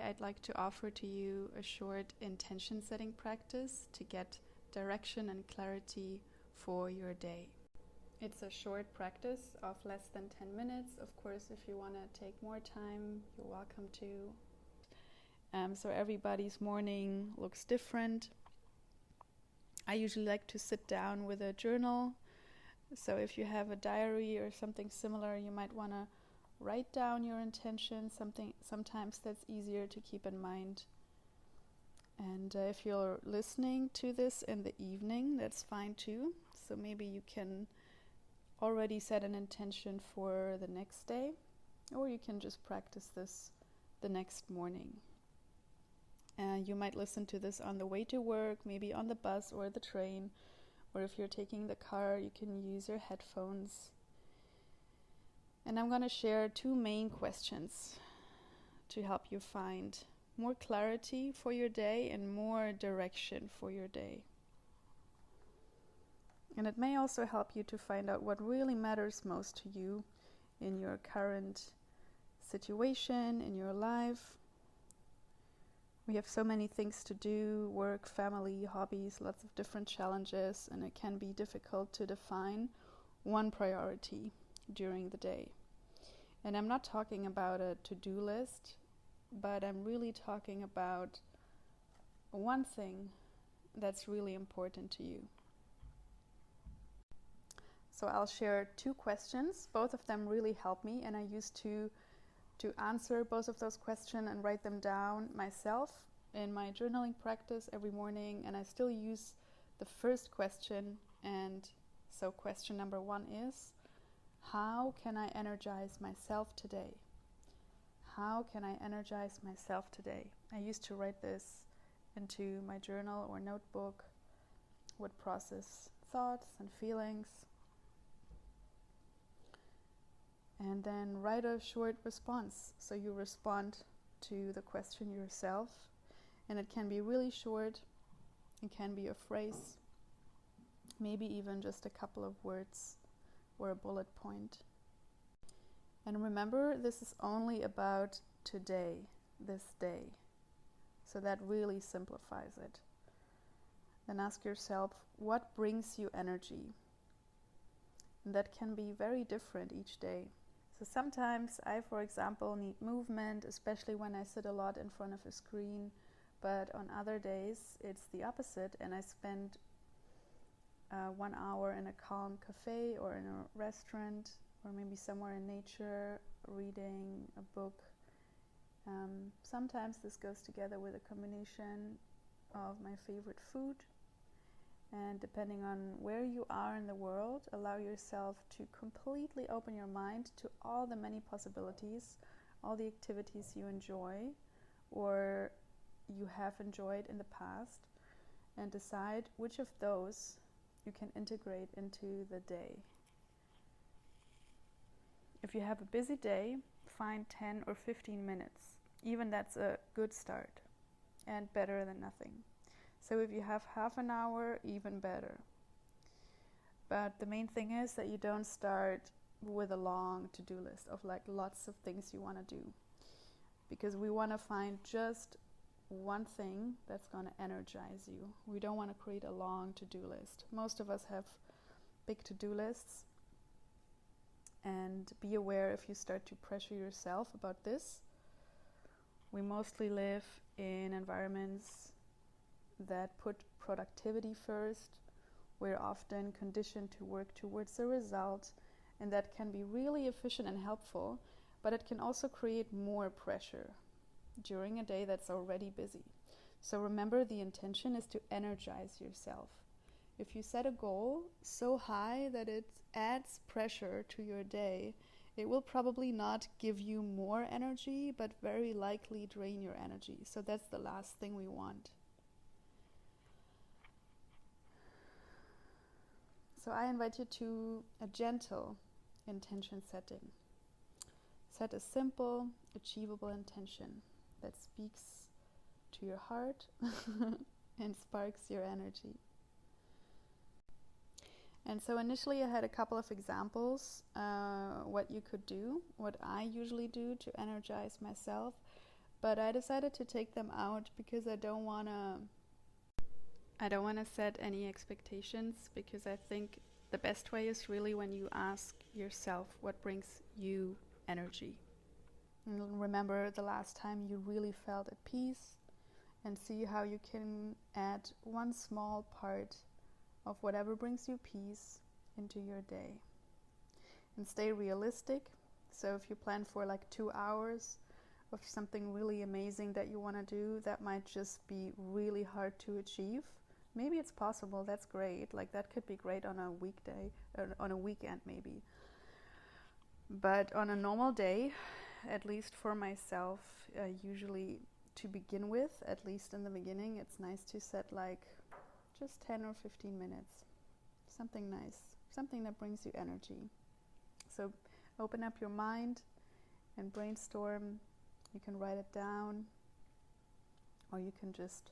I'd like to offer to you a short intention setting practice to get direction and clarity for your day. It's a short practice of less than 10 minutes. Of course, if you want to take more time, you're welcome to. So everybody's morning looks different. I usually like to sit down with a journal. So if you have a diary or something similar, you might want to write down your intention. Sometimes that's easier to keep in mind. And if you're listening to this in the evening, that's fine too. So maybe you can already set an intention for the next day, or you can just practice this the next morning. You might listen to this on the way to work, maybe on the bus or the train, or if you're taking the car, you can use your headphones. And I'm going to share 2 main questions to help you find more clarity for your day and more direction for your day. And it may also help you to find out what really matters most to you in your current situation, in your life. We have so many things to do, work, family, hobbies, lots of different challenges, and it can be difficult to define one priority during the day. And I'm not talking about a to-do list, but I'm really talking about one thing that's really important to you. So I'll share 2 questions. Both of them really help me, and I used to answer both of those questions and write them down myself in my journaling practice every morning, and I still use the first question. And so question number 1 is, how can I energize myself today? How can I energize myself today? I used to write this into my journal or notebook, would process thoughts and feelings, and then write a short response. So you respond to the question yourself, and it can be really short. It can be a phrase, maybe even just a couple of words or a bullet point. And remember, this is only about today, this day. So that really simplifies it. Then ask yourself, what brings you energy? And that can be very different each day. So sometimes I, for example, need movement, especially when I sit a lot in front of a screen. But on other days, it's the opposite, and I spend 1 hour in a calm cafe or in a restaurant, or maybe somewhere in nature, reading a book. Sometimes this goes together with a combination of my favorite food. And depending on where you are in the world, allow yourself to completely open your mind to all the many possibilities, all the activities you enjoy or you have enjoyed in the past, and decide which of those you can integrate into the day. If you have a busy day, find 10 or 15 minutes. Even that's a good start and better than nothing. So if you have half an hour, even better. But the main thing is that you don't start with a long to-do list of like lots of things you want to do. Because we want to find just one thing that's going to energize you. We don't want to create a long to-do list. Most of us have big to-do lists. And be aware if you start to pressure yourself about this. We mostly live in environments that put productivity first. We're often conditioned to work towards a result, and that can be really efficient and helpful, but it can also create more pressure during a day that's already busy. So remember, the intention is to energize yourself. If you set a goal so high that it adds pressure to your day, it will probably not give you more energy, but very likely drain your energy. So that's the last thing we want. So I invite you to a gentle intention setting. Set a simple, achievable intention that speaks to your heart and sparks your energy. And so initially I had a couple of examples what you could do, what I usually do to energize myself. But I decided to take them out because I don't want to set any expectations, because I think the best way is really when you ask yourself what brings you energy. And remember the last time you really felt at peace, and see how you can add one small part of whatever brings you peace into your day. And stay realistic. So if you plan for like 2 hours of something really amazing that you want to do, that might just be really hard to achieve. Maybe it's possible, that's great. Like that could be great on a weekday, or on a weekend maybe. But on a normal day, at least for myself, usually to begin with, at least in the beginning, it's nice to set like just 10 or 15 minutes. Something nice, something that brings you energy. So open up your mind and brainstorm. You can write it down, or you can just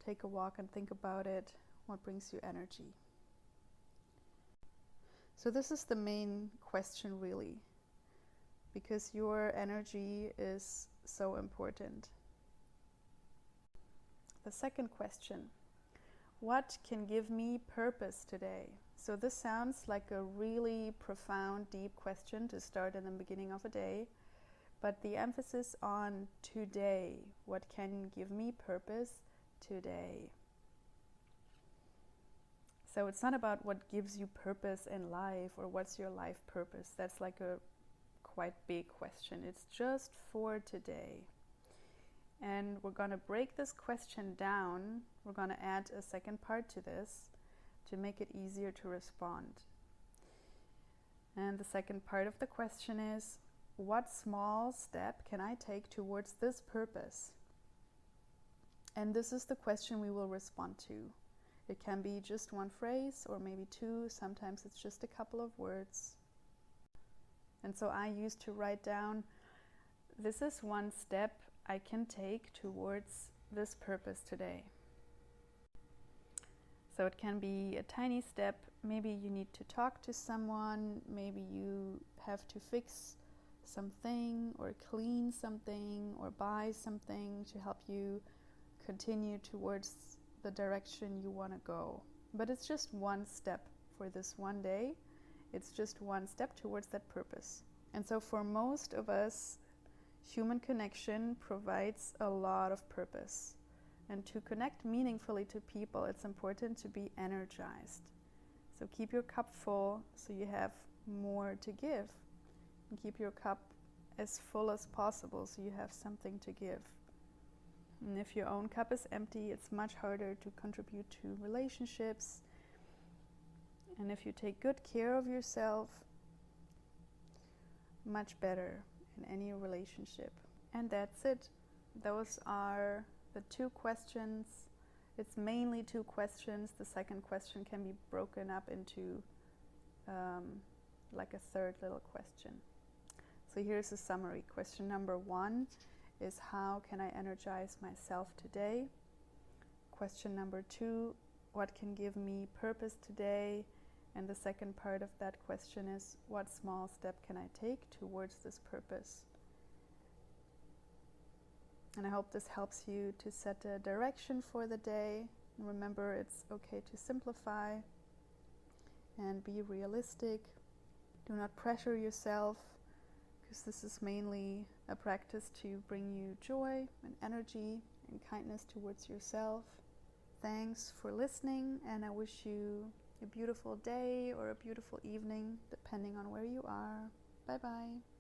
take a walk and think about it, what brings you energy. So this is the main question really, because your energy is so important. The second question, what can give me purpose today? So this sounds like a really profound, deep question to start in the beginning of a day, but the emphasis on today, what can give me purpose today? So it's not about what gives you purpose in life or what's your life purpose. That's like a quite big question. It's just for today. And we're going to break this question down. We're going to add a second part to this to make it easier to respond. And the second part of the question is, what small step can I take towards this purpose? And this is the question we will respond to. It can be just one phrase or maybe two. Sometimes it's just a couple of words. And so I used to write down, this is one step I can take towards this purpose today. So it can be a tiny step. Maybe you need to talk to someone. Maybe you have to fix something or clean something or buy something to help you continue towards the direction you want to go. But it's just one step for this one day. It's just one step towards that purpose. And so for most of us, human connection provides a lot of purpose. And to connect meaningfully to people, it's important to be energized. So keep your cup full so you have more to give. And keep your cup as full as possible so you have something to give. And if your own cup is empty, it's much harder to contribute to relationships. And if you take good care of yourself, much better in any relationship. And that's it. Those are the two questions. It's mainly two questions. The second question can be broken up into like a third little question. So here's a summary. Question number 1 is, how can I energize myself today? Question number 2, what can give me purpose today? And the second part of that question is, what small step can I take towards this purpose? And I hope this helps you to set a direction for the day. And remember, it's okay to simplify and be realistic. Do not pressure yourself, because this is mainly a practice to bring you joy and energy and kindness towards yourself. Thanks for listening, and I wish you a beautiful day or a beautiful evening, depending on where you are. Bye-bye.